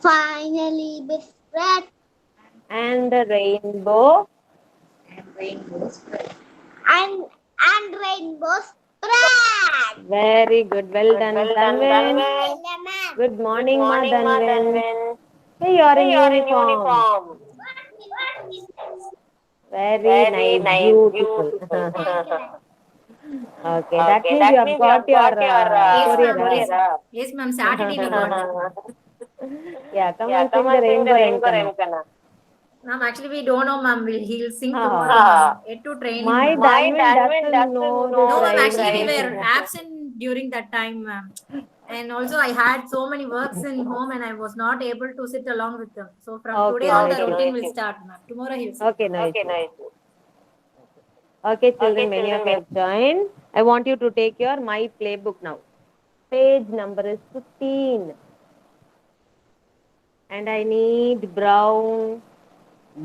Finally, best friend. And the rainbow. And rainbow spread. Very good. Well done, Well done, Dhanvin. Dhanvin. Good Good morning, Ma morning, Ma Dhanvin. Dhanvin. Hey, you're Hey, in you're in uniform. uniform. Very Very nice. nice, Beautiful. beautiful. Okay, that Okay, means you that have means you got have your got your Yes, courier. ma'am. courier. Yes, yes, ma'am. Saturday we got. Yeah, come Yeah, and come sing the and sing the rainbow rainbow Renkana. Renkana. Ma'am, actually we don't know, ma'am. He'll sing tomorrow, Ah, ma'am. Yet to train him, my ma'am. My Dhanvin Dhanvin doesn't doesn't know this No, know ma'am. this Actually, we rhyme. were rhyme. absent during that time, ma'am. And also, I had so many works in home, and I was not able to sit along with them. So from today Okay, on, no the Okay, issue. no routine will issue. start, ma'am. Tomorrow he'll sing. Okay, no Okay, issue. no issue. Okay, Okay, children, many of children, you have joined. I want you to take your My Playbook now. Page number is 15. And I need brown,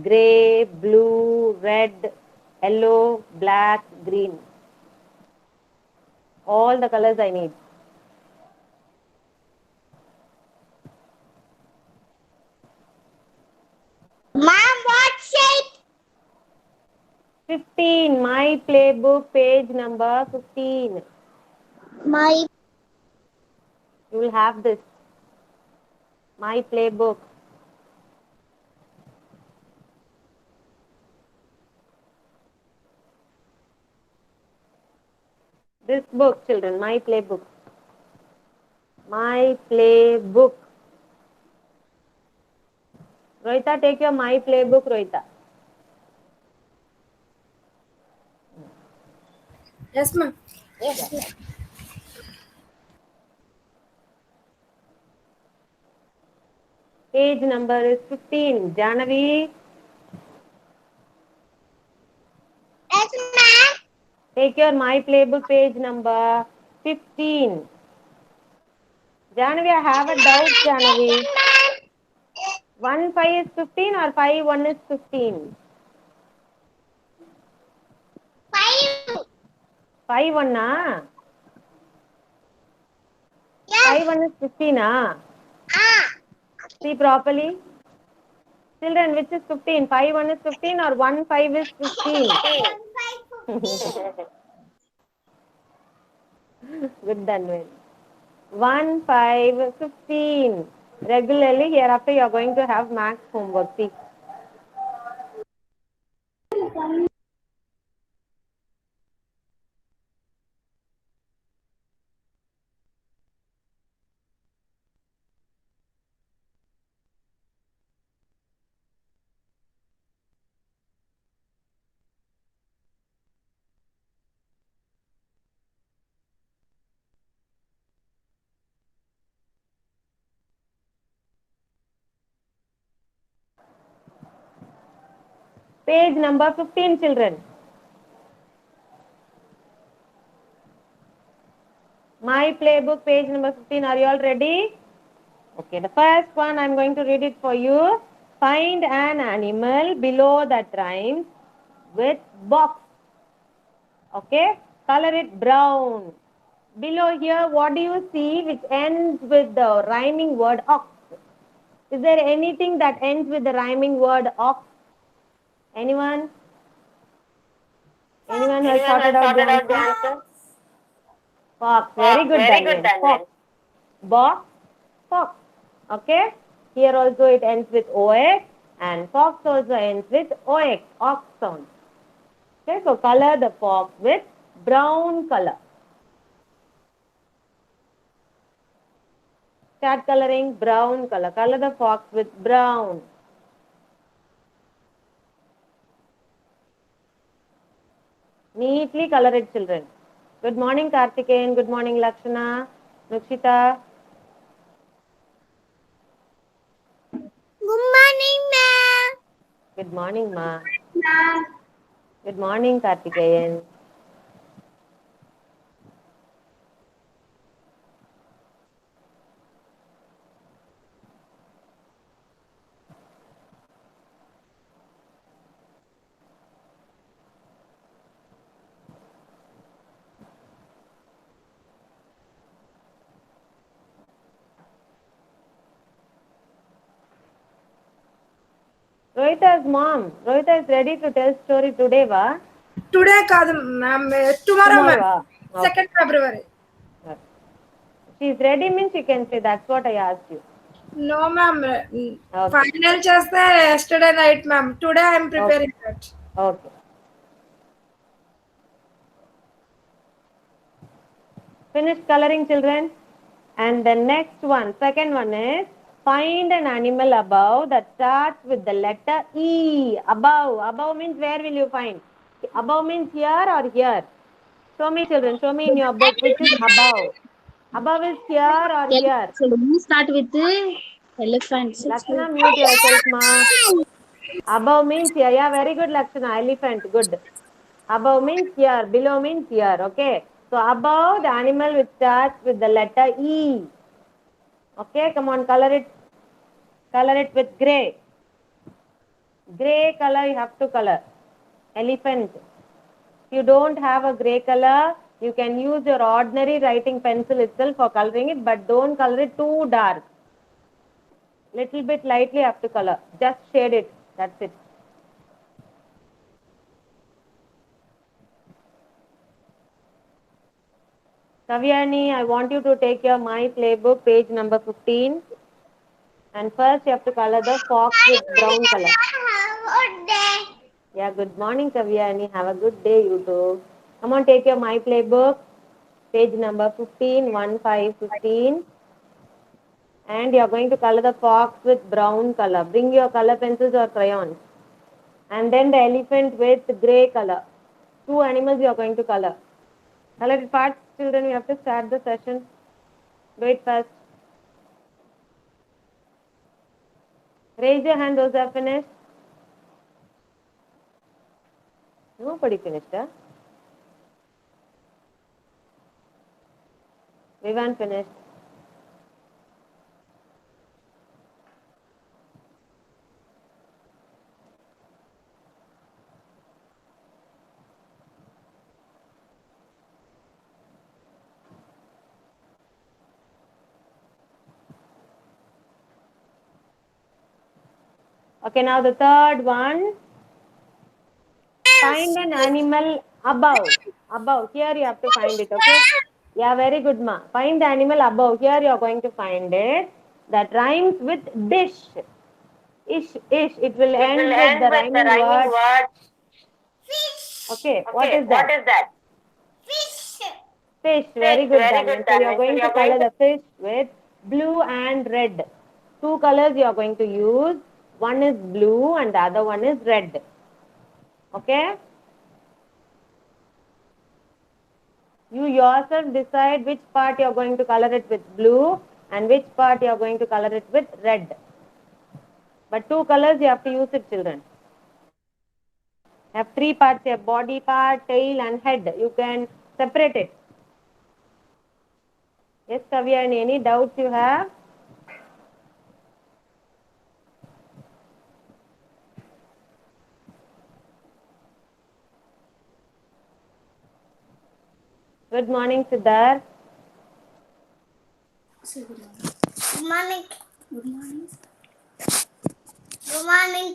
gray, blue, red, yellow, black, green. All the colors I need. Mom, what shape? 15. My Playbook, page number 15. My You will have this. My Playbook. This book, children, My Playbook. My Playbook. Rohita, take your My Playbook, Rohita. Yes, ma'am. Yeah. Page number is 15. Janavi, yes, ma'am. take your My Playbook, page number 15. Janavi, I have a doubt, Janavi. 1 5 is 15 or 5 1 is 15? Five. 5 1 ah? 5 Yes. 1 is 15 ah? Ah. See properly. Children, which is 15? 5 1 is 15 or 1 5 is 15? 1 5 15. Good done, well. 1 5 15. Regularly, hereafter you are going to have max homework. See. Page number 15, children. My playbook, page number 15. Are you all ready? Okay, the first one I'm going to read it for you. Find an animal below that rhymes with box. Okay, color it brown. Below here, what do you see which ends with the rhyming word ox? Is there anything that ends with the rhyming word ox? Anyone? Anyone who has Anyone sorted has out the sorted out the answer? answer? Fox. Very Fox. good, Very good, Dhanvin. Dhanvin. Fox. Box. Fox. Okay. Here also it ends with OX and fox also ends with OX. Ox sound. Okay. So color the fox with brown color. Start coloring brown color. Color the fox with brown. Neatly color it, children. Good morning, Karthikeyan. Good morning, Lakshana. Nukshita. Good morning, ma'am. Good morning, Ma. Ma'am. Good morning, Karthikeyan. Rohita's mom. Rohita is ready to tell story today, va? Today కాదు ma'am tomorrow Tomorrow, ma'am va? Okay. 2nd February. She's ready means she can say. That's what I asked you. No ma'am Okay. Final చేస్తే yesterday night ma'am. Today I am preparing that. Okay. Finish coloring, children. And the next one, second one is find an animal above that starts with the letter E. Above. Above means where will you find? Above means here or here? Show me, children. Show me in your book which is above. Above is here or here? You start with the elephant. Lakshana, mute yourself, ma. Above means here. Yeah, very good, Lakshana. Elephant. Good. Above means here. Below means here. Okay. So above the animal which starts with the letter E. Okay, come on, color it. Color it with gray. Gray color you have to color. Elephant. If you don't have a gray color, you can use your ordinary writing pencil itself for coloring it, but don't color it too dark. Little bit lightly you have to color. Just shade it. That's it. Kavyani, I want you to take your My Playbook, page number 15. And first you have to color the fox with brown color. Good day. Yeah, good morning, Kavyani. Have a good day, you too. Come on, take your My Playbook, page number 15, 1515. And you are going to color the fox with brown color. Bring your color pencils or crayons. And then the elephant with gray color. Two animals you are going to color. Color it fast, children. We have to start the session. Do it fast. Raise your hand, those who have finished. Nobody finished, huh? Vivan finished. Okay, now the third one. Find an animal above. Above. Here you have to find it, okay? Yeah, very good, ma. Find the animal above. Here you are going to find it. That rhymes with dish. Ish, ish. It will end with the rhyming word. Fish. Okay, what is that? Fish. Fish. Very good, Daniel. So you are going to color the fish with blue and red. Two colors you are going to use. One is blue and the other one is red. Okay? You yourself decide which part you are going to color it with blue and which part you are going to color it with red. But two colors you have to use it, children. You have three parts here, body part, tail and head. You can separate it. Yes, Kavya, any doubts you have? Good morning, Siddharth. Good morning. Good morning. Good morning.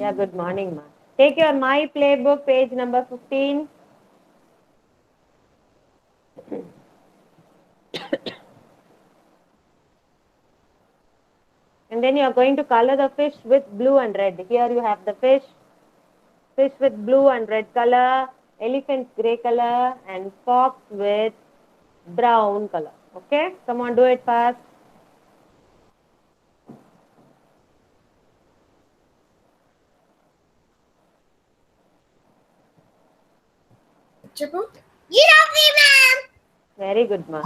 Yeah, good morning, ma. Take your My Playbook, page number 15. And then you are going to color the fish with blue and red. Here you have the fish. Fish with blue and red color. Elephant gray color. And fox with brown color. Okay? Come on, do it fast. చెప్పు. You don't be ma'am. Very good, ma.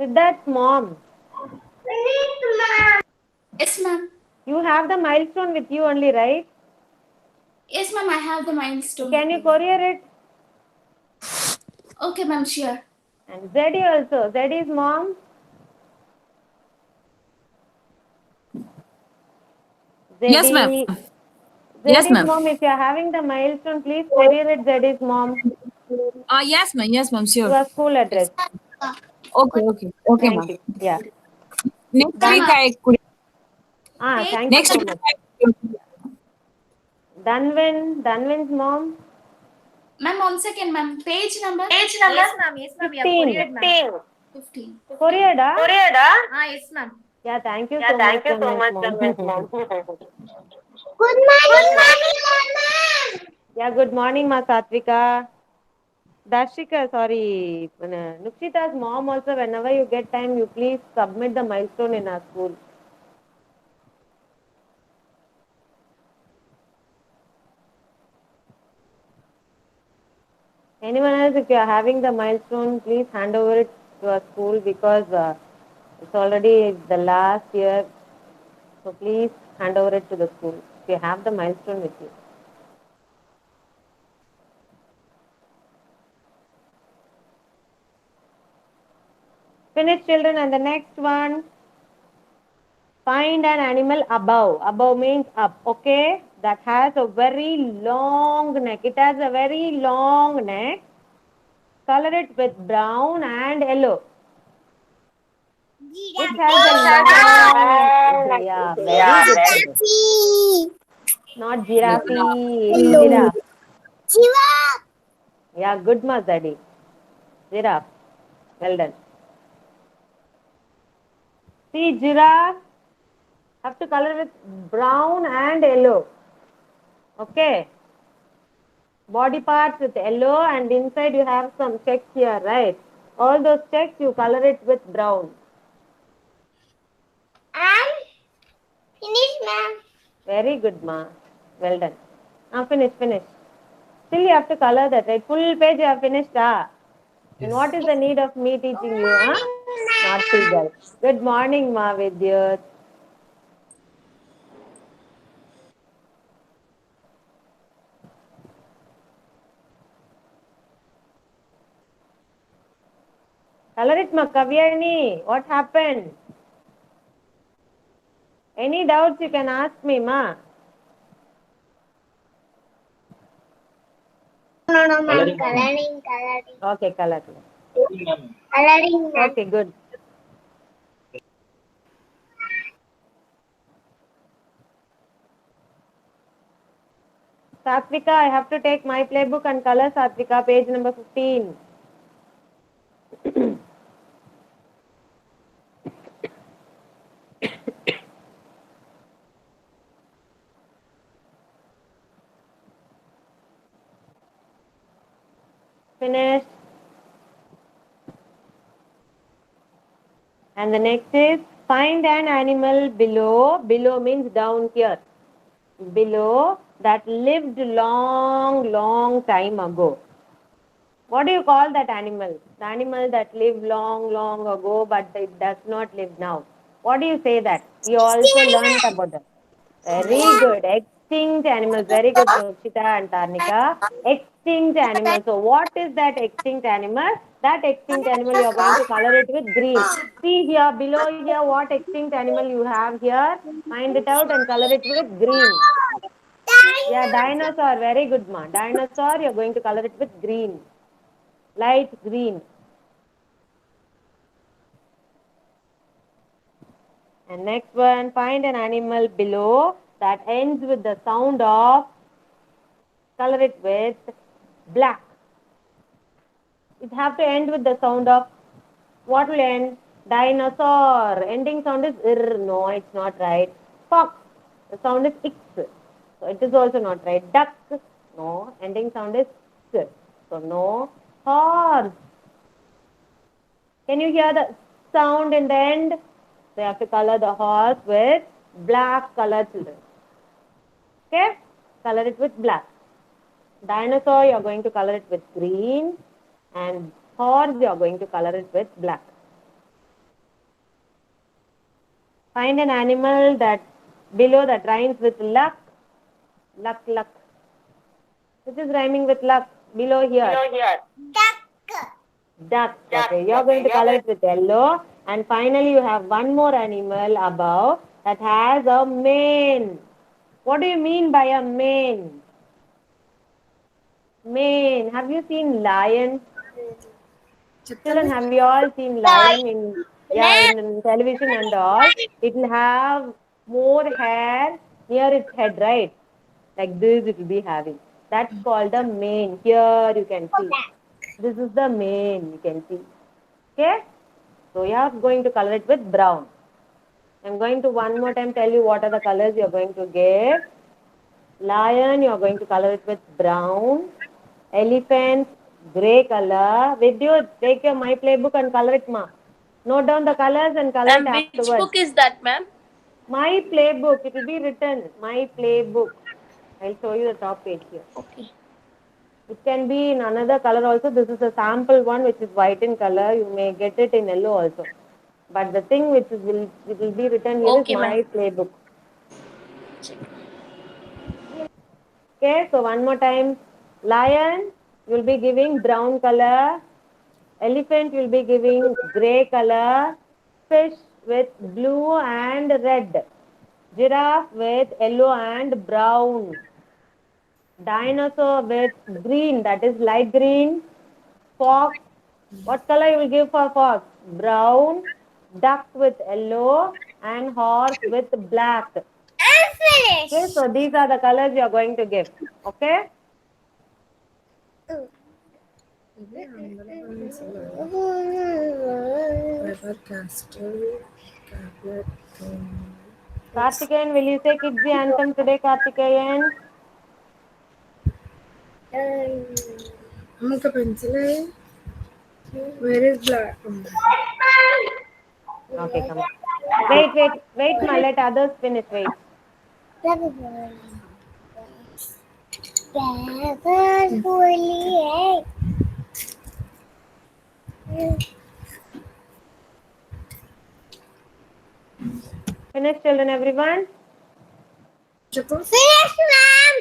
Siddharth's mom. Yes, ma'am. You have the milestone with you only, right? Yes, ma'am. I have the milestone. Can you courier it? Okay, ma'am. Sure. And Zeddy also. Zeddy's mom. Yes, ma'am. Zeddy. Yes, Zeddy's ma'am. mom, if you're having the milestone, please carry it Zeddy's mom Yes, ma'am. Yes, ma'am. to Sure. our school Yes. address. Okay, okay. Okay, Thank ma'am. you. Yeah. Next Ma'am, week I could. Thank you Next so week much. I could. Danvin's mom, Ma'am, 1 second, ma'am. Page number Yes, ma'am. Yes, ma'am. Yeah, 15. couriered, ma'am. 15. Korea, da? Yes, ma'am. Yeah, thank you so much, Danvin's mom. Good morning, ma'am. Yeah, good morning, Ma Satvika. Darshika, sorry. Nukshita's mom also, whenever you get time, you please submit the milestone in our school. Anyone else, if you are having the milestone, please hand over it to our school because it's already the last year. So please hand over it to the school if you have the milestone with you. Finish, children, and the next one. Find an animal above. Above means up, okay? That has a very long neck. It has a very long neck. Color it with brown and yellow. Which has a long, yeah, very good. Children. Not giraffe, it's giraffe. Giraffe. Yeah, good, Mazadi. Giraffe. Well done. See, giraffe have to color with brown and yellow. Okay. Body parts with yellow and inside you have some checks here, right? All those checks you color it with brown. And finish, ma'am. Very good, ma. Well done. Now finish. Still you have to color that, right? Full page you have finished, Then what is the need of me teaching you, Naughty girl. Good morning, ma Vidyut. Color it, ma Kavyani. What happened? Any doubts you can ask me, ma. No, ma'am. Coloring. Okay, color. Coloring, ma'am. Okay, good. Satvika, I have to take my playbook and color Satvika, page number 15. Finished. And the next is find an animal below. Below means down here. Below that lived long time ago. What do you call that animal? The animal that lived long ago but it does not live now. What do you say that? We also learned about that. Very good. Extinct animals. Very good, Nukshita and Tarnika. Extinct animals. So what is that extinct animal? That extinct animal you are going to color it with green. See here below here what extinct animal you have here. Find it out and color it with green. Yeah, dinosaur. Very good, ma. Dinosaur, you are going to color it with green. Light green. And next one, find an animal below that ends with the sound of, color it with black. It have to end with the sound of, what will end? Dinosaur. Ending sound is ir. No, it's not right. Fox. The sound is x. So it is also not right. Duck. No, ending sound is s. So no. Horse. Can you hear the sound in the end? So you have to color the horse with black color, children. Okay? Color it with black. Dinosaur, you are going to color it with green. And horse, you are going to color it with black. Find an animal that below that rhymes with luck. Luck. Which is rhyming with luck? Below here. Duck. Okay, you are going to color it with yellow. And finally, you have one more animal above that has a mane. What do you mean by a mane? Mane. Have you seen lion? Children, have you all seen lion in television and all? It will have more hair near its head, right? Like this it will be having. That's called a mane. Here you can see. This is the mane, you can see. Okay? So you are going to color it with brown. I'm going to one more time tell you what are the colors you are going to give. Lion, you are going to color it with brown. Elephant, grey color. Vidyu, take your my playbook and color it, ma. Note down the colors and color it And which afterwards. book is that, ma'am? My playbook, it will be written. My playbook. I'll show you the top page here. Okay. It can be in another color also. This is a sample one which is white in color. You may get it in yellow also. But the thing which it will be written here Okay, is my ma'am. playbook. Okay, so one more time. Lion, you will be giving brown color. Elephant will be giving grey color. Fish with blue and red. Giraffe with yellow and brown. Dinosaur with green, that is light green. Fox, what color you will give for fox? Brown. Duck with yellow and horse with black. I'm finished. Okay, so these are the colors you are going to give. Okay? Kartikeyan, will you say Kids the Anthem today, Kartikeyan? Amaka pencil. Where is black? Okay, come. Wait, ma, let others finish. Wait. Finish, children, everyone? Finish, ma'am.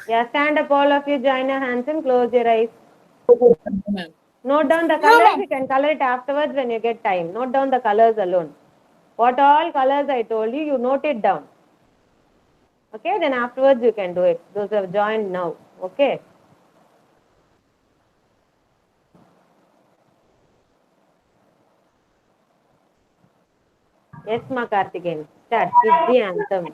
Yeah, stand up, all of you, join your hands and close your eyes. Ma'am. Note down the colors. You can color it afterwards when you get time. Note down the colors alone. What all colors I told you, you note it down. Okay, then afterwards you can do it. Those who have joined now. Okay. Yes, ma, Kartikeyan. Start. Kids the Anthem.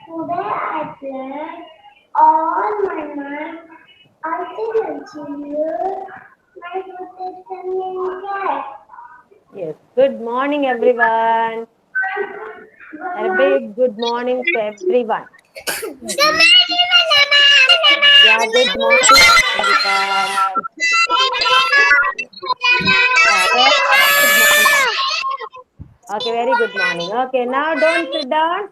Today I played all my mind until achieve my protection inside. Yes. Good morning, everyone. A big good morning to everyone. Yeah, good morning, everyone. Okay, very good morning. Okay, now don't sit down.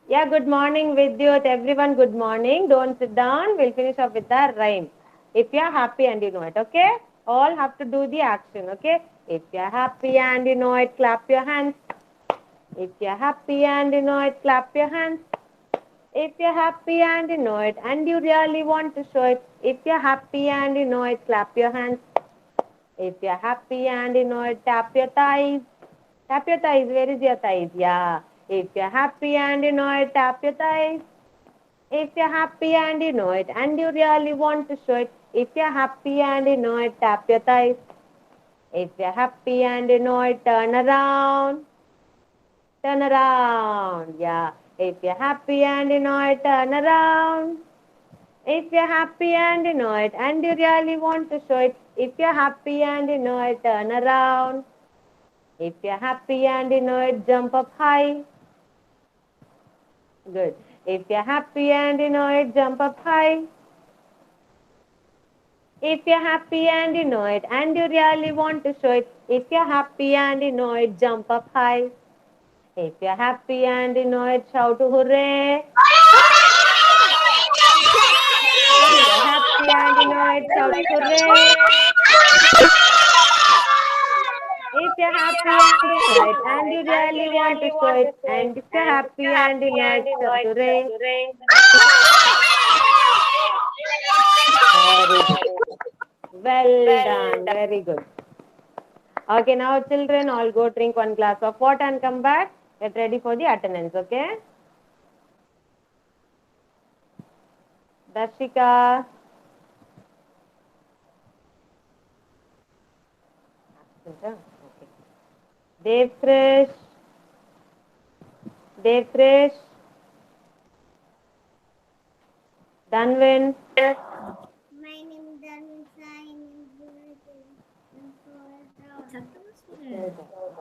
Yeah, good morning, Vidyut. Everyone, good morning. Don't sit down. We'll finish off with the rhyme. If you're happy and you know it, okay? All have to do the action, okay? If you're happy and you know it, clap your hands. If you're happy and you know it, clap your hands. If you're happy and you know it, and you really want to show it. If you're happy and you know it, clap your hands. If you're happy and you know it, tap your thighs. Tap your thighs. Where is your thighs? Yeah. If you're happy and you know it, tap your thighs. If you're happy and you know it, and you really want to show it. If you're happy and you know it, tap your thighs. If you're happy and you know it, turn around. Turn around. Yeah. If you're happy and you know it, turn around. If you're happy and you know it, and you really want to show it. If you're happy and you know it, turn around. If you're happy and you know it, jump up high. Good. If you're happy and you know it, jump up high. If you're happy and you know it, and you really want to show it. If you're happy and you know it, jump up high. If you're happy and you know it, shout hooray. If you're happy and you know it, shout hooray. If you're happy and right, and you really want to show it, and if you're happy and you know it's up to rain. Very good. Well done. Very good. Okay, now children, all go drink one glass of water and come back. Get ready for the attendance, okay? Darshika. Okay. Dev Krish. Danvin. My name is Dharmin Sai.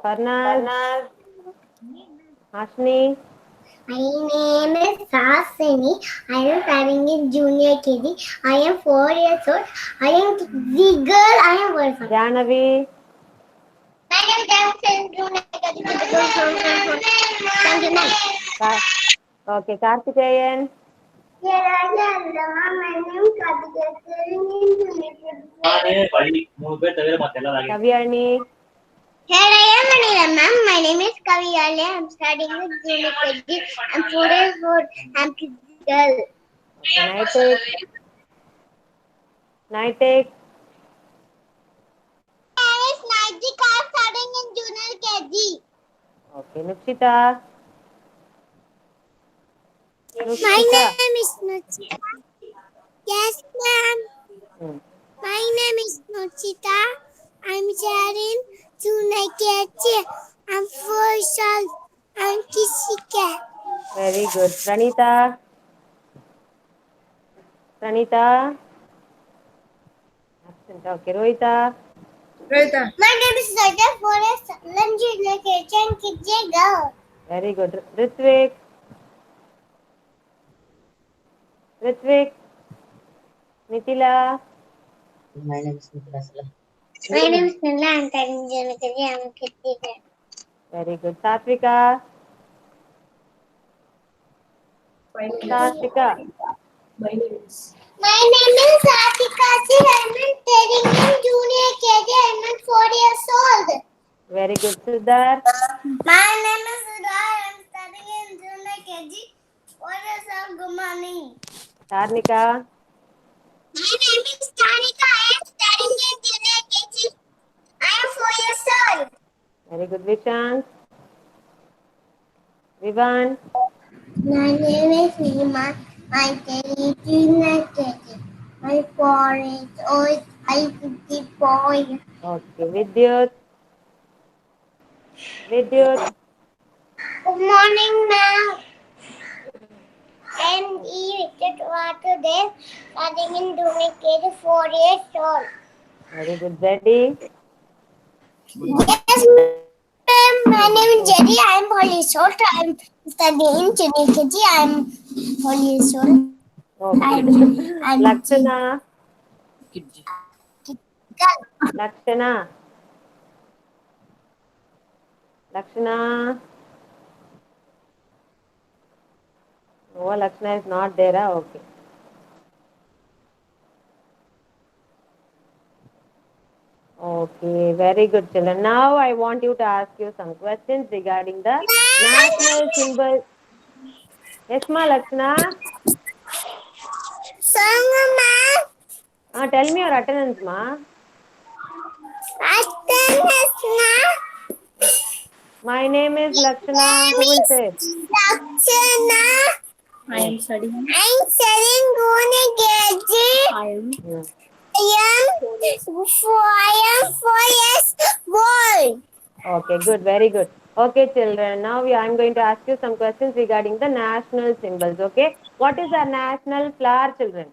Farnaz. Ashni. My name is Sasini. I am studying in junior KG. I am 4 years old. I am the girl. I am boyfriend. Janavi. My name is Jackson. Junior KG. Thank you, ma'am. Okay, Karthikeyan. My name is Karthikeyan. Kavyani. Here I am, Manila, ma'am. My name is Kaviyale. I'm studying with junior KG. I'm 4 years old. I'm physical. Okay, Naitik. My name is Najika. I'm studying in junior KG. Okay, Nukshita. My name is Nuchita. Yes, ma'am. My name is Nuchita. I'm sharing junior KG. I'm 4 years old. I'm Kishika. Very good. Pranita. Absent. Okay, Rohita. Rohita. My name is Saja. 4 years old. I'm junior KG and KG girl. Very good. Ritvik. Nitila. My name is Nicholas. My name is Nila. I'm studying junior KG. I'm KG girl. Very good. Satvika. My name is Atika. I'm studying in junior KG. I'm 4 years old. Very good. Siddharth. My name is Sudhar. I'm studying in junior KG. 4 years old. Good morning. Tarnika. My name is Tanika. I am studying in junior KG. I am 4 years old. Very good. Vishant. Vivan. My name is Nima. I study junior KG. I'm 4 years old. I'm 54. Okay. Vidyut. Good morning, ma'am. I am Richard today, studying in junior KG, 4 years old. Very good. Zeddy. Yes, ma'am. My name is Jerry. I am 4 years old. I am studying in junior KG. I am 4 years old. Okay. I'm Lakshana. Lakshana. Oh, Lakshana is not there. Okay. Okay, very good, children. Now I want you to ask you some questions regarding the national symbol. Yes, ma, Lakshana. Song, ma'am. Tell me your attendance, ma. Attendance, ma'am. My name is Lakshana. Who will say? Lakshana. I am studying. I'm studying junior KG. I am. I am 4 years old. Okay, good, very good. Okay, children. Now I'm going to ask you some questions regarding the national symbols. Okay, what is our national flower, children?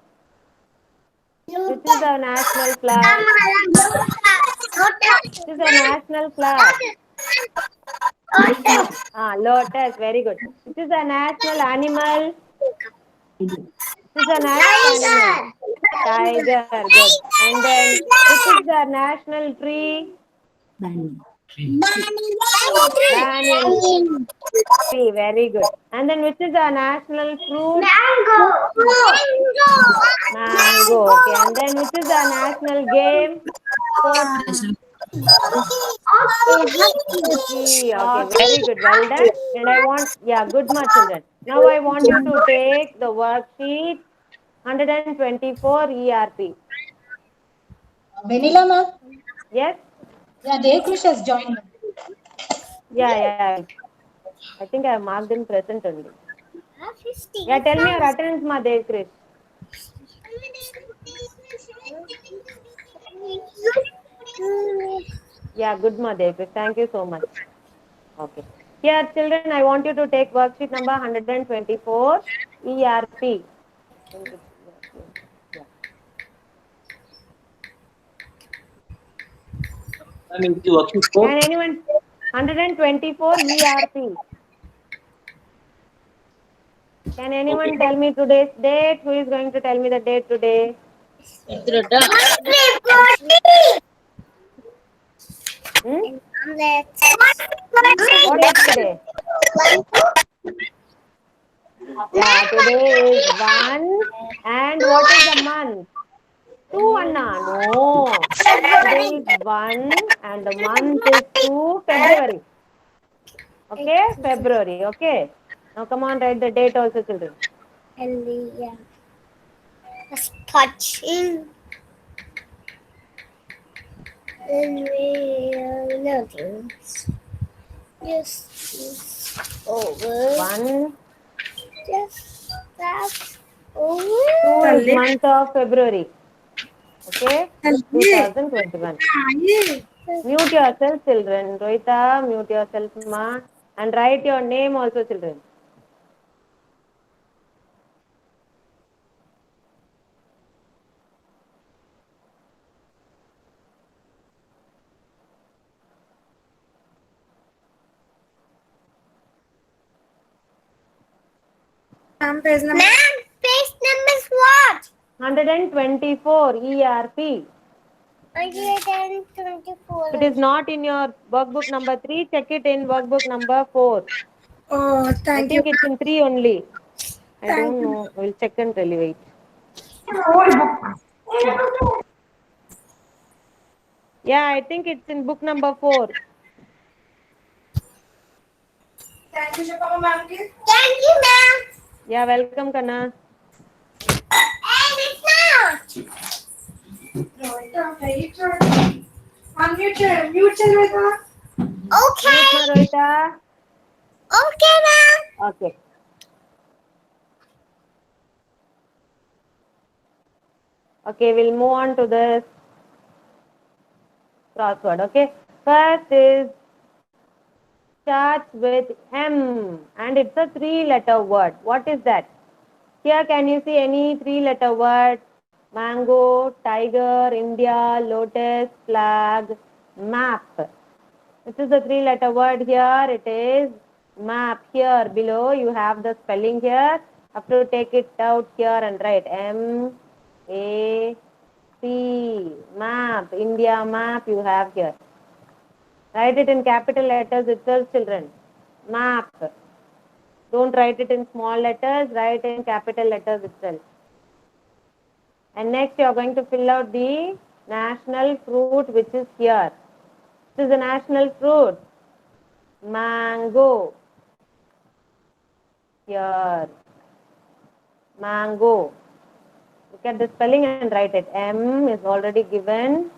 Which is our national flower? Which is our national flower? Lotus. Very good. Which is our national animal? Which is our national animal? Tiger. Good. And then, which is our national tree? Banyan tree. Very good. And then, which is our national fruit? Mango. Okay. And then, which is our national game? Okay, very good. Well done. And I want, yeah, good much, children. Now I want you to take the worksheet 124 ERP. Vanilla ma'am? Yes? Yeah, Devkrish has joined. Yeah. I think I have marked him present only. Yeah, tell me your attendance, ma, Devkrish. Yeah, good, ma, Devkrish. Thank you so much. Okay. Here, children, I want you to take worksheet number 124 ERP. Yeah. I mean, the worksheet 4. Can anyone 124 ERP? Can anyone Okay. tell me today's date? Who is going to tell me the date today? Hmm? What is today? Yeah, today is 1. And what is the month? 2, Anna. No. Today is 1 and the month is 2 February. Okay? February. Okay. Now come on, write the date also, children. Yeah. Touching. Nothing. Yes. Over. 1, Just that. 2 Over. is month of February. Okay? 2021. Mute yourself, children. Rohita, mute yourself, ma. And write your name also, children. Ma'am, page number. Ma'am, page number is what? 124 ERP. 124. If it is not in your workbook number 3, check it in workbook number 4. Oh, I thank you. think it's in 3 only. I Thank don't you. know. I will check and tell you. Wait. Yeah, I think it's in book number 4. Thank you, Shakama ma'am. Thank you, ma'am. Yeah, welcome, Kana. And it's not. Unmute, mute चल Okay. Mute, ma, Rohita. Okay, ma'am. Okay. Okay, we'll move on to this crossword. Okay. First is starts with M and it's a 3-letter word. What is that? Here, can you see any 3-letter word? Mango, tiger, India, lotus, flag, map. This is the 3-letter word here. It is map. Here below you have the spelling here. Have to take it out here and write M A P, map. India map you have here. Write it in capital letters itself, children. Map. Don't write it in small letters, write in capital letters itself. And next you are going to fill out the national fruit which is here. This is the national fruit. Mango. Here. Mango. Look at the spelling and write it. M is already given.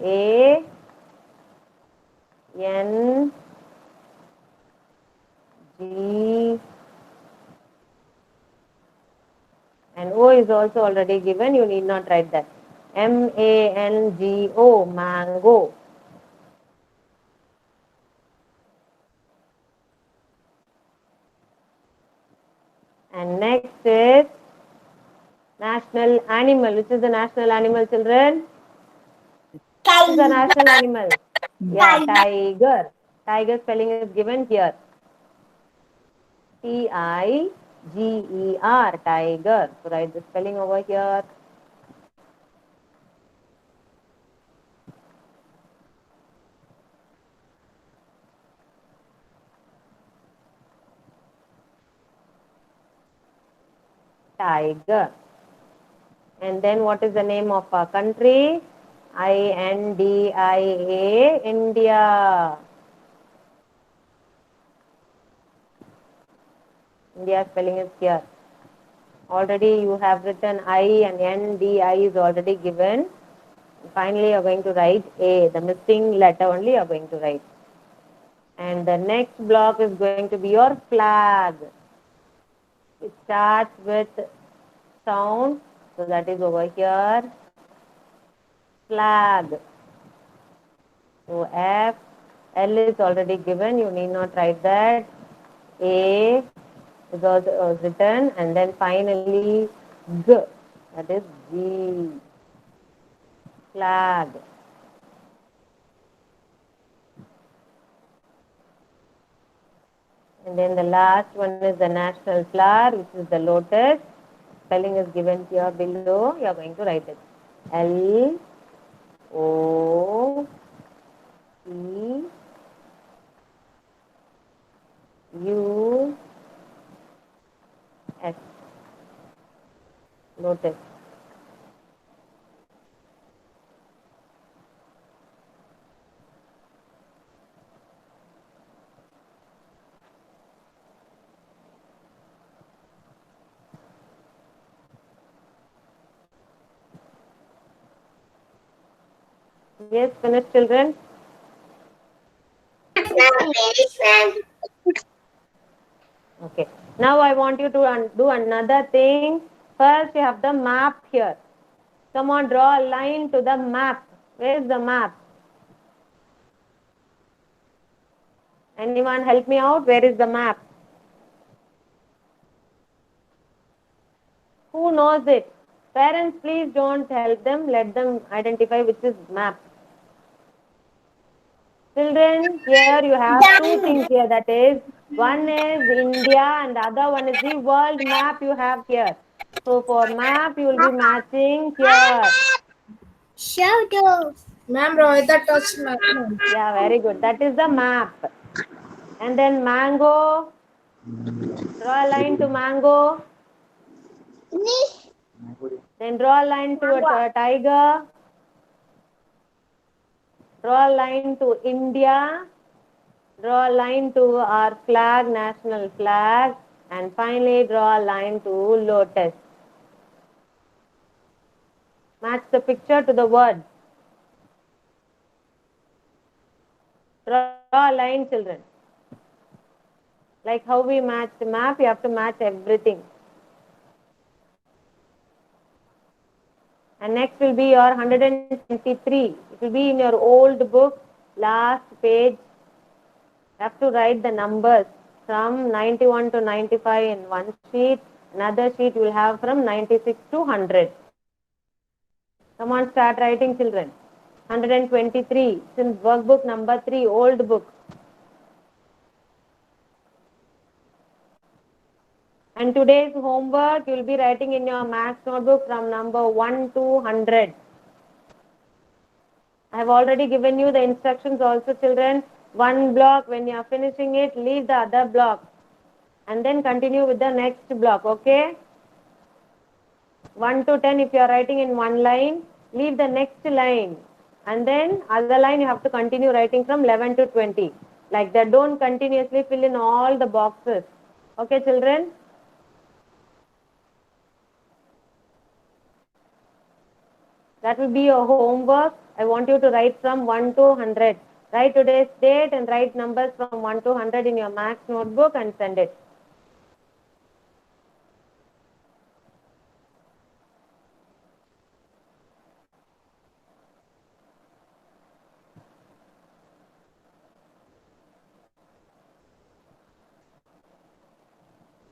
A N G and O is also already given. You need not write that. MANGO, mango. And next is national animal. Which is the national animal, children? Which is the national animal? Yeah, tiger. Tiger spelling is given here. Tiger, tiger. So write the spelling over here. Tiger. And then what is the name of our country? India. India. India spelling is here. Already you have written I and NDI is already given. Finally, you are going to write A. The missing letter only you are going to write. And the next block is going to be your flag. It starts with sound. So that is over here. Flag. So F. L is already given. You need not write that. A is also written. And then finally G. That is G. Flag. And then the last one is the national flower, which is the lotus. Spelling is given here below. You are going to write it. L O T U S. Lotus. Yes, finished, children? Okay. Now I want you to do another thing. First, you have the map here. Come on, draw a line to the map. Where is the map? Anyone help me out? Where is the map? Who knows it? Parents, please don't help them. Let them identify which is map. Children, here you have two things here. That is, one is India and the other one is the world map you have here. So for map, you will be matching here. Shadows. Ma'am, Rohita touched ma'am. Yeah, very good. That is the map. And then mango. Draw a line to mango. Then draw a line to a tiger. Draw a line to India. Draw a line to our flag, national flag. And finally, draw a line to lotus. Match the picture to the word. Draw a line, children. Like how we match the map, you have to match everything. And next will be your 123. It will be in your old book, last page. You have to write the numbers from 91 to 95 in one sheet. Another sheet you will have from 96 to 100. Come on, start writing, children. 123. It's in workbook number 3, old book. And today's homework, you will be writing in your maths notebook from number 1 to 100. I have already given you the instructions also, children. One block, when you are finishing it, leave the other block. And then continue with the next block, okay? 1 to 10, if you are writing in one line, leave the next line. And then other line, you have to continue writing from 11 to 20. Like that, don't continuously fill in all the boxes. Okay, children? That will be your homework. I want you to write from 1 to 100. Write today's date and write numbers from 1 to 100 in your maths notebook and send it.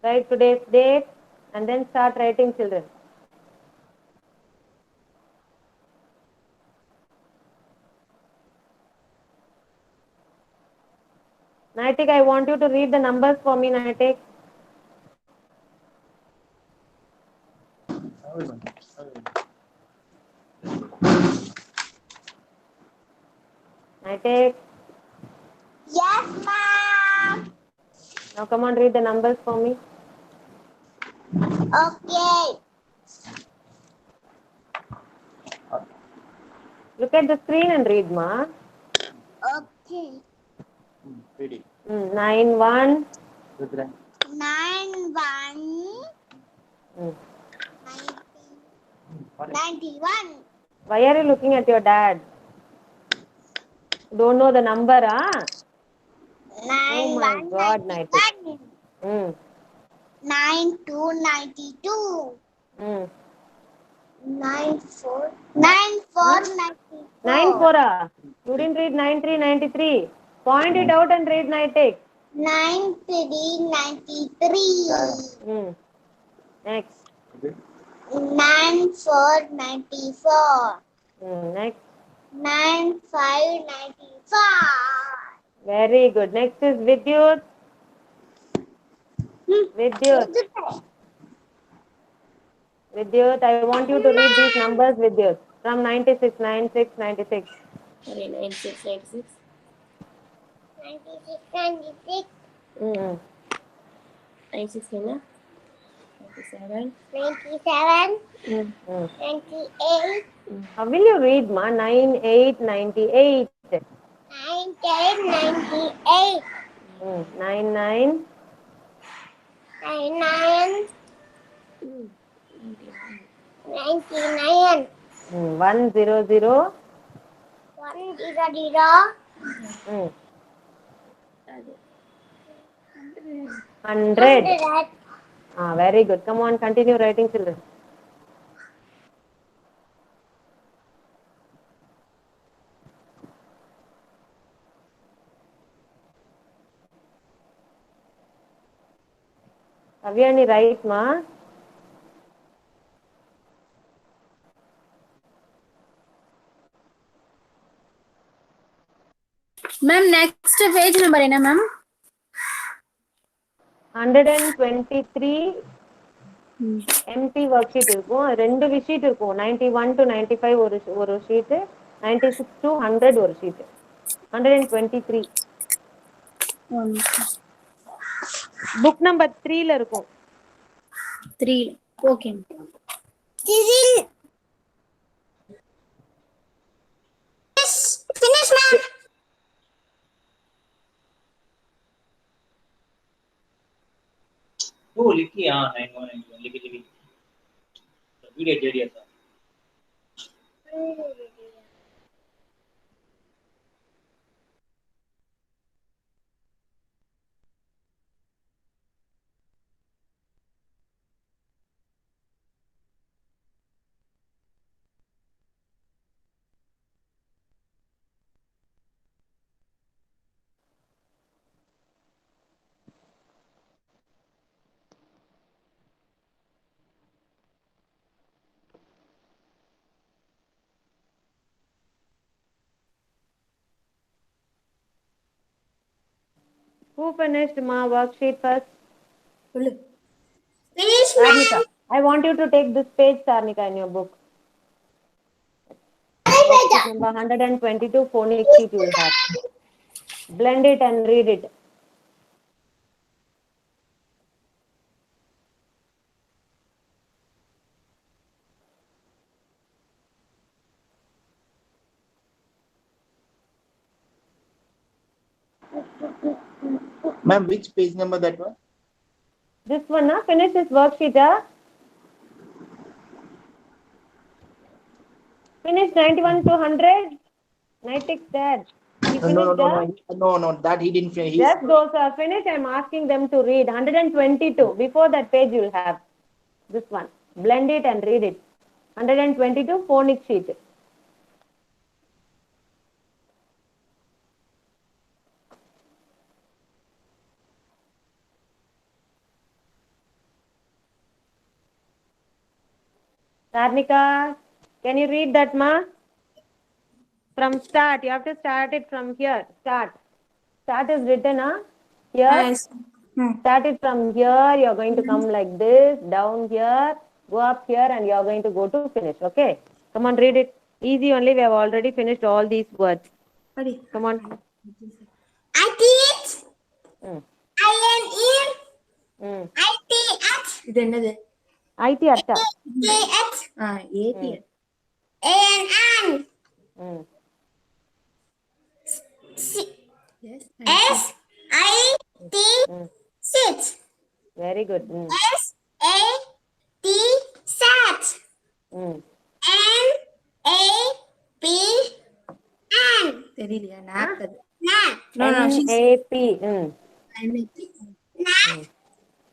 Write today's date and then start writing, children. Naitik, I want you to read the numbers for me, Naitik. Naitik. Yes, ma'am. Now come on, read the numbers for me. Okay. Look at the screen and read, ma. Okay. Read it. 9 1. 9 1 Mm. 91. Why are you looking at your dad? Don't know the number, ah? 9 my 1 God, 91. 9 9 2 92. mm. 9 4 9 4 94. 9 4, ah? You didn't read 9 3 93. Point it out and read 96. 9 3 93. Mm. Next. 9 4 94. Next. 9 5 95. Very good. Next is Vidyut. Vidyut. Vidyut, I want you to read these numbers, Vidyut. From 96, 96, 96. Sorry, 96, 96. 96 96. Mm. 96 na? 97. 97. Mm. 98. How will you read, ma? 9 8 98. 9 10 98. 9 9. 99. 99. 1 0 0. 1 0 0. 100. 100. Very good. Come on, continue writing, children. Avyani, right, ma? Ma'am, next page number என்ன ma'am? 123 empty worksheet இருக்கும். ரெண்டு sheet இருக்கும். 91 to 95 ஒரு sheet, 96 to 100 ஒரு sheet. 123. Book number 3 ல இருக்கும். 3. Okay. Finish, ma'am. Oh, लिखी हाँ 91 लिखी वीडियो जेडिया था. Who finished ma worksheet first? Finish, Sarnika. I want you to take this page, Sarnika, in your book. ma'am. Number 122 phonics sheet you will have. Blend it and read it. Ma'am, which page number that was? This one, finish this worksheet. Finish 91 to 100. 96 there. He finished, No, that he didn't finish. Just those are finished. I'm asking them to read 122. Before that page, you'll have this one. Blend it and read it. 122 phonics sheet. Sarnika, can you read that, ma? From start. You have to start it from here. Start. Start is written, here. Yes. Start it from here. You're going to come like this, down here, go up here, and you're going to go to finish. Okay? Come on, read it. Easy only. We have already finished all these words. Come on. I teach. Mm. I am in. Mm. I teach. இது என்னது? IT Atta. TH. ATM. ANN. S-I-T, Mm. sit. Very good. S-A-T, sat. Mm. N-A-P, an. தெரியலையா nap அது. Nap. No, no, she's NAP. Mm. NAP. Nap.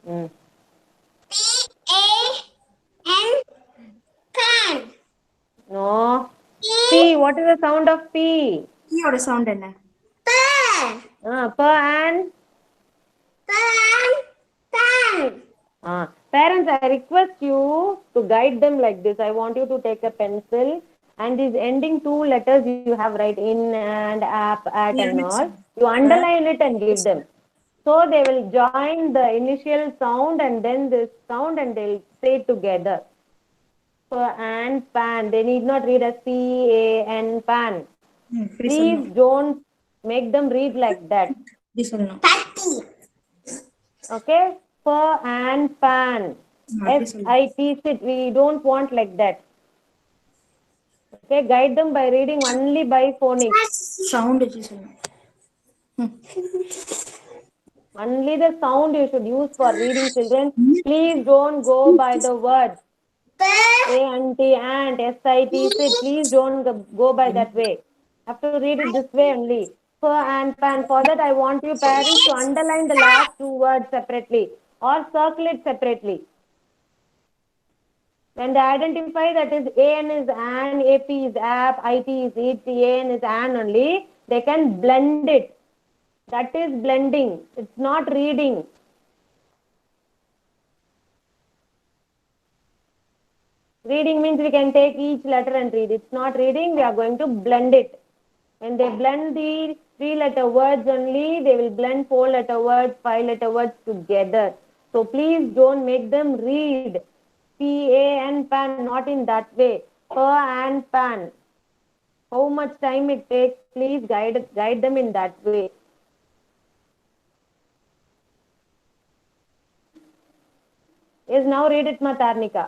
Mm. P-A-N, pan. No. P. What is the sound of P? P-யோட sound என்ன? Per and Pan, pan. Parents, I request you to guide them like this. I want you to take a pencil and these ending two letters you have right in and app, at and all. You underline it and give them. So they will join the initial sound and then this sound and they'll say it together. Per and pan. They need not read as P-A-N, pan. Please don't make them read like that. இப்படி சொல்லணும். Patty. Okay? Per and pan. S-I-T, sit. We don't want like that. Okay? Guide them by reading only by phonics. Sound வச்சு சொல்லணும். Only the sound you should use for reading, children. Please don't go by the words. A-N-T, ant, S-I-T, sit. Please don't go by that way. Have to read it this way only. Per and pan. For that, I want you parents to underline the last two words separately or circle it separately. When they identify that is AN is an, AP is app, IT is it, AN is an only, they can blend it. That is blending. It's not reading. Reading means we can take each letter and read. It's not reading. We are going to blend it. When they blend the 3-letter words only, they will blend 4-letter words, 5-letter words together. So please don't make them read. P-A-N, pan, not in that way. Per and pan. How much time it takes, please guide them in that way. Yes, now read it, Matarnika.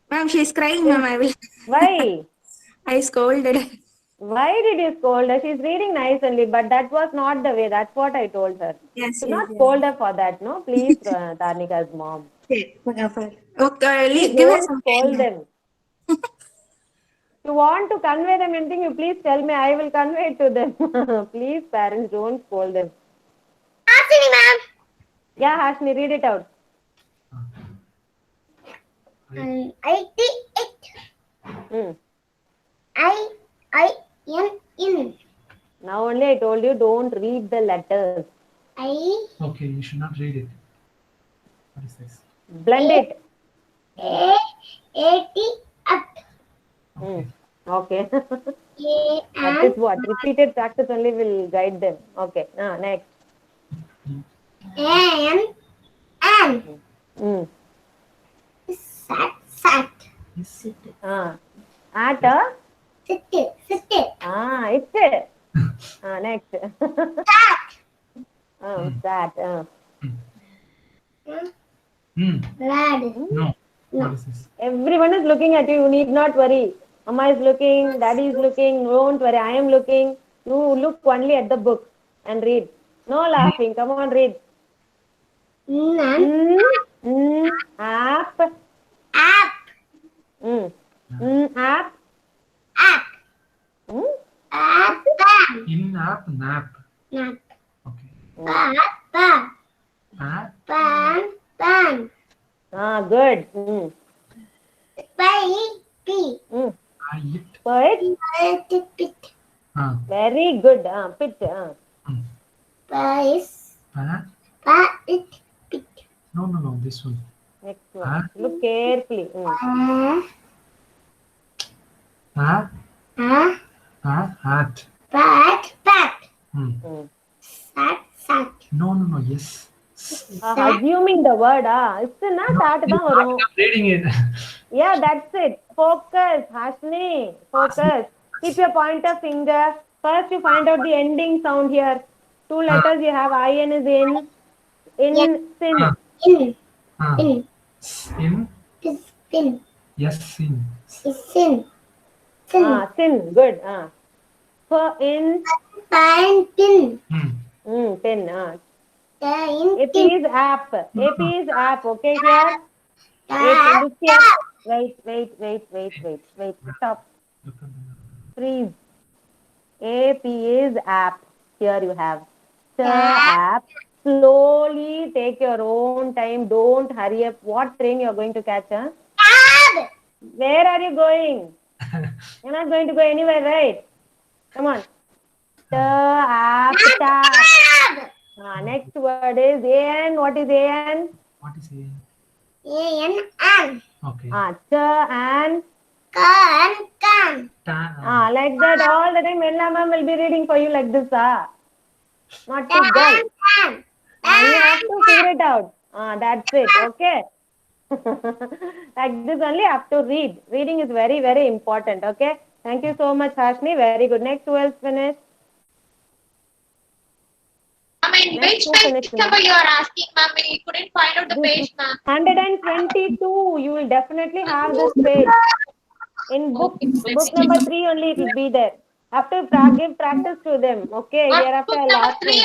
Ma'am, she's crying, ma'am. I will. Why? I scolded her. Why did you scold her? She's reading nicely, but that was not the way. That's what I told her. Yes, Do yes, not yes. scold her for that, no? Please, Tarnika's mom. Okay, Please give her don't some scold time. them. If you want to convey them anything, you please tell me. I will convey it to them. Please, parents, don't scold them. Hashini, ma'am. Yeah, Hashni, read it out. I-T, it. Hmm. I-I-N, in. Now only I told you don't read the letters. Okay, you should not read it. What is this? Blend it. A-A-T, at. Hmm. Okay. A That is what? Repeated practice only will guide them. Okay. Next. An, an. Hmm. Sat, sat. At a? Sit, sit. It's it. Next. Sat. That. Rad. No. What is this? Everyone is looking at you. You need not worry. Mama is looking. Daddy is looking. Don't worry. I am looking. You look only at the book and read. No laughing. Come on, read. App. App. App. App. App. In app, nap. Nap. Okay. Pan. App. Pan. Good. P. I it. Pit. Pit. Very good. Pit. Pies. Pa. It. Pit. No. This one. Next one. Look carefully. Pa. Hat. Pat. Sat. No. Yes. Assuming the word. It's not that. I'm reading it. Yeah, that's it. Focus, Hashni. Focus. Keep your pointer finger. First, you find out the ending sound here. 2 letters you have. IN is in. In, sin. Ah. In. Ah. In. In. Is sin. Yes, sin. Is sin. Sin. Sin. Good. In. Pan. Tin. Tin. In. AP Tin. is app. AP is app. Okay, here. Ah. Look here. Wait. Stop. Freeze. AP is app. Here you have. App. Slowly take your own time. Don't hurry up. What train you are going to catch? Huh? Cab. Where are you going? You're not going to go anywhere, right? Come on. Tab. Next word is an. What is an? What is A? An. Okay. And. Can. Like that all the time. Ella ma'am will be reading for you like this. Not too dull. Can. You have to figure it out. That's it. Okay. Like this only have to read. Reading is very, very important. Okay. Thank you so much, Hashni. Very good. Next, who else finished? Which page number you are asking, ma'am? We couldn't find out the page, ma'am. 122. You will definitely have this page. In book number 3 only it will be there. Have to give practice to them. Okay. Hereafter I'll ask them.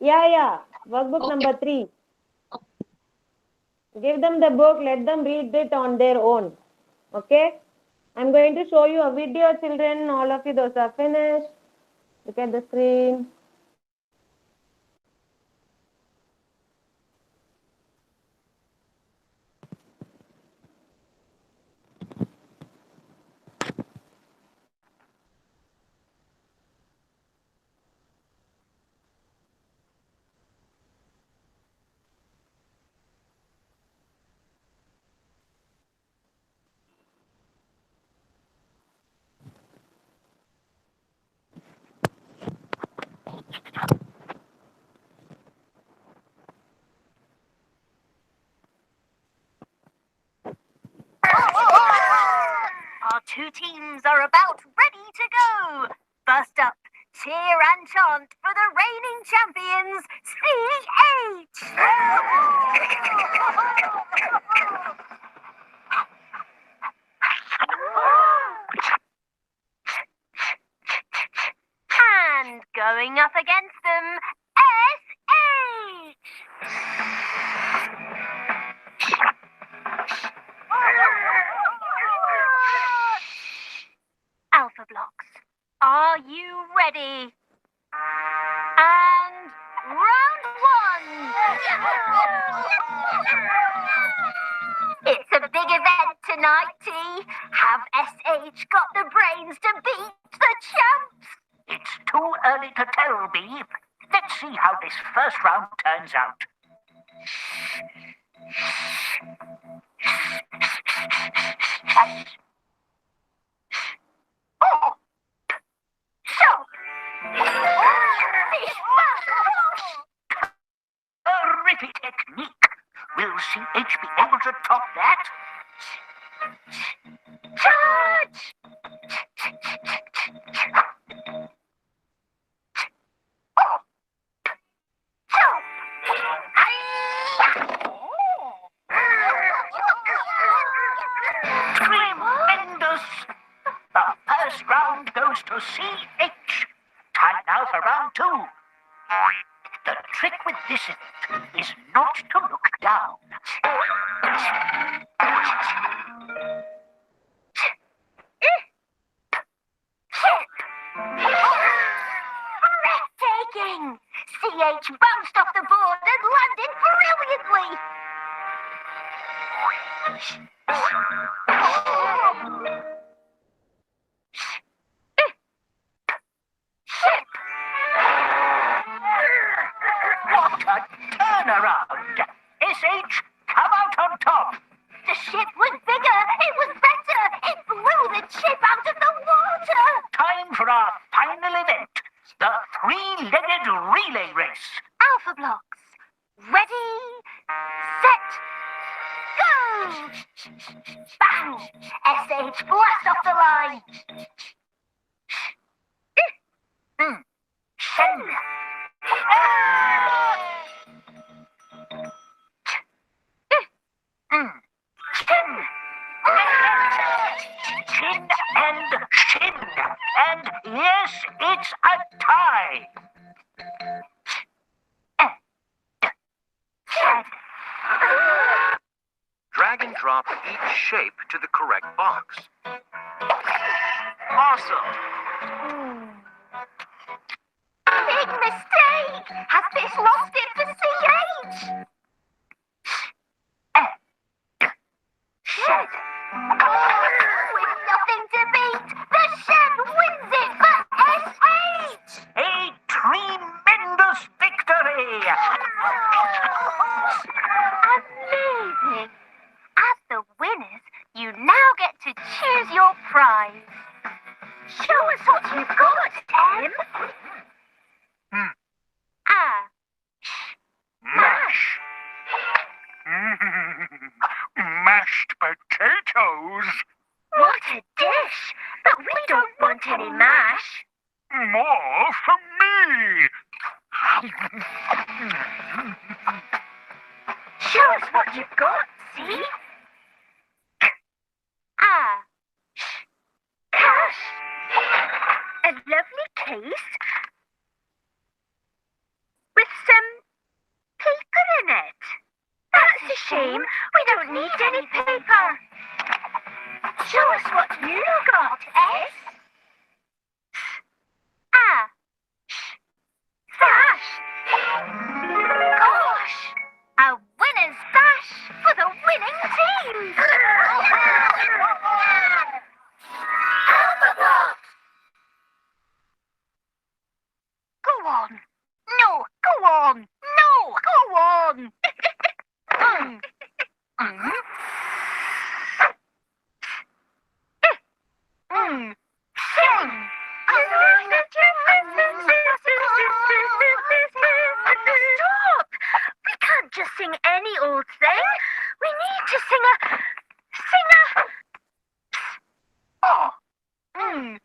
Yeah. Workbook number 3. Give them the book. Let them read it on their own. Okay. I'm going to show you a video, children. All of you, those are finished. Look at the screen. Our two teams are about ready to go. First up, cheer and chant for the reigning champions, CH! And going up against them, SH! Alpha Blocks, are you ready? And round 1! It's a big event tonight, T. Have SH got the brains to beat the champs? It's too early to tell, B. Let's see how this first round turns out. Terrific technique. Will CH be able to top that? Charge! Tremendous! The first round goes to CH. Time now for round 2. The trick with this event is not to look down. Breathtaking! CH bounced off the board and landed brilliantly! What a turnaround! SH, come out on top! The ship was bigger! It was better! It blew the chip out of the water! Time for our final event, the three-legged relay race. Alpha Blocks, ready, set, go! Bang! SH blast off the line! Shen. And yes, it's a tie. Drag and drop each shape to the correct box. Awesome. Big mistake! Has this lost it for CH? Shed. With nothing to beat, the Shed wins it for SH! A tremendous victory. Amazing! As the winners, you now get to choose your prize. Show us what you've got, Em. Mash. Mashed potatoes. What a dish! But we don't want any mash. More for me. Show us what you've got, see? Cash. A lovely case with some paper in it. That's a shame. We don't need any paper. Show us what you got, S. Dash. Gosh. A winner's dash for the winning team. Go on. No, go on. No, go on. Sing. Stop! We can't just sing any old thing. We need to sing a song.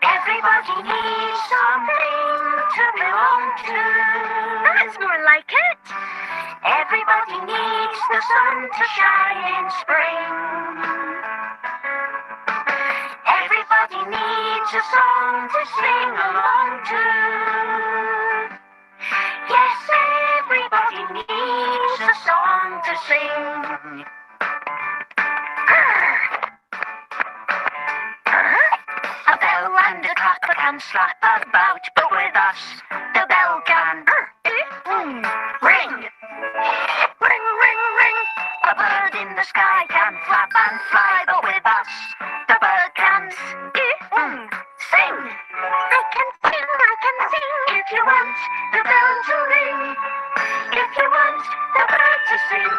Everybody needs something to belong to. That's more like it. Everybody needs the sun to shine in spring. Everybody needs a song to sing along to. Yes, everybody needs a song to sing. A bell and a clapper can slap about, but with us, the bell can ring. Ring, ring, ring. A bird in the sky can flap and fly, but with us, the bird can sing. I can sing. If you want the bell to ring, if you want the bird to sing,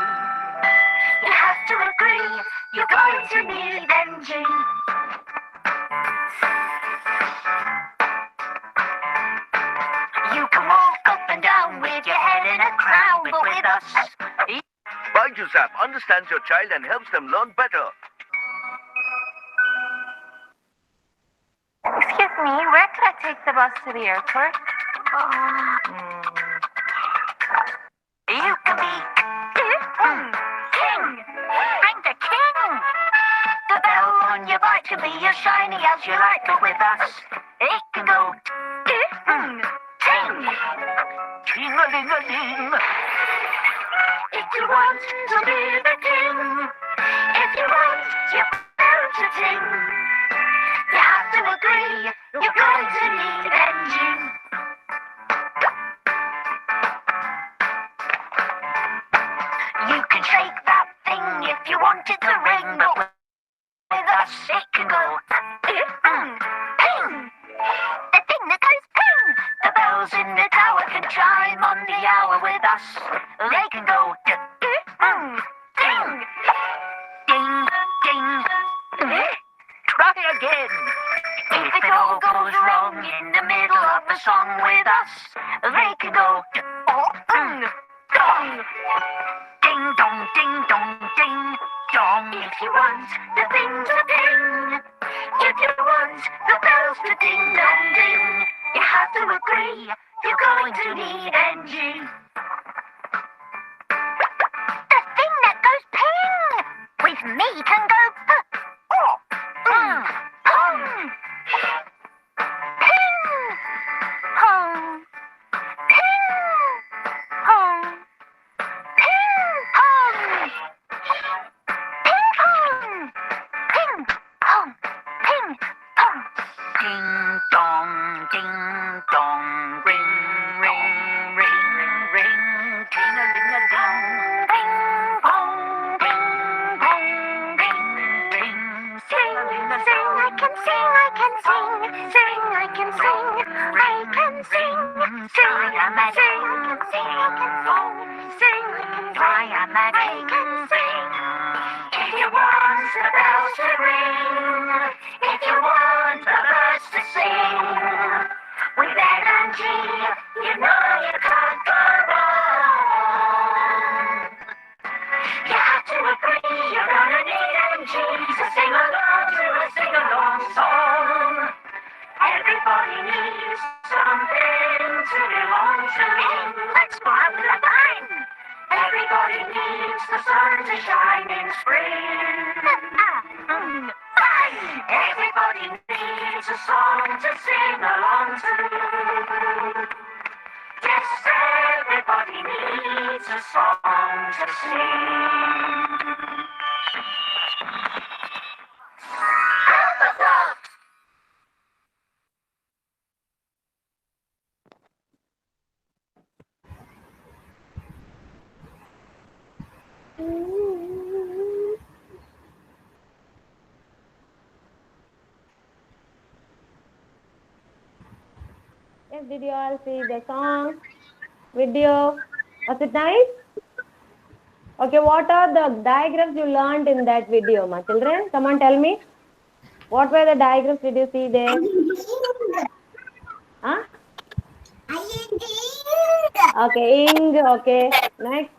you have to agree, you're going to need engine. You can walk up and down with your head in a crown, but with us, Byju's app understands your child and helps them learn better. Excuse me, where can I take the bus to the airport? You can be king. I'm the king. The bell on your bike can be as shiny as you like, but with us, it can go ting. Ting-a-ling-a-ling. If you want to be the king, if you want your bell to ting, you have to agree, you're going to need engine. You can shake that thing if you want it to ring, but with us it can go ping. The thing that goes ping. The bells in the tower can chime on the hour. With us, they can go ding, ding, ding. Try again. If it all goes wrong in the middle of a song, with us, they can go dong, dong, ding dong, ding dong, ding dong. If you want the thing to ping, if you want the bells to ding dong ding, you have to agree, you're going to need engine. The thing that goes ping, with me can go sing, sing, I can sing, I can sing, sing, I'm a sing, sing, I can sing, I can fly, I'm a I can sing. If you want the bells to ring, if you want the birds to sing, with energy, you know you can't go wrong. You have to agree, you're gonna need energy to sing along to a sing-along song. Everybody needs something to belong to. Let's go out to the vine. Everybody needs the sun to shine in spring. Everybody needs a song to sing along to. Yes, everybody needs a song to sing. Yes, did you all see the song, video? Was it nice? Okay, what are the diagrams you learned in that video, my children? Come on, tell me. What were the diagrams did you see there? Huh? Okay, ing. Okay, next.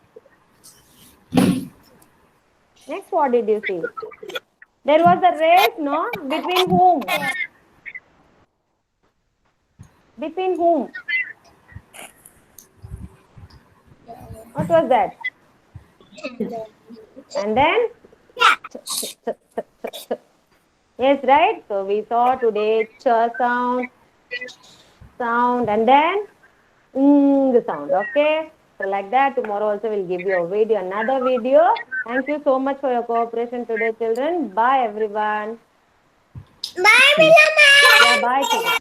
Next, what did you see? There was a race, no? Between whom? Between whom? What was that? And then? Yes, right? So we saw today ch sound, and then ng sound. Okay? So like that, tomorrow also we'll give you a video, another video. Thank you so much for your cooperation today, children. Bye, everyone. Bye, Mila. Yeah, bye, children.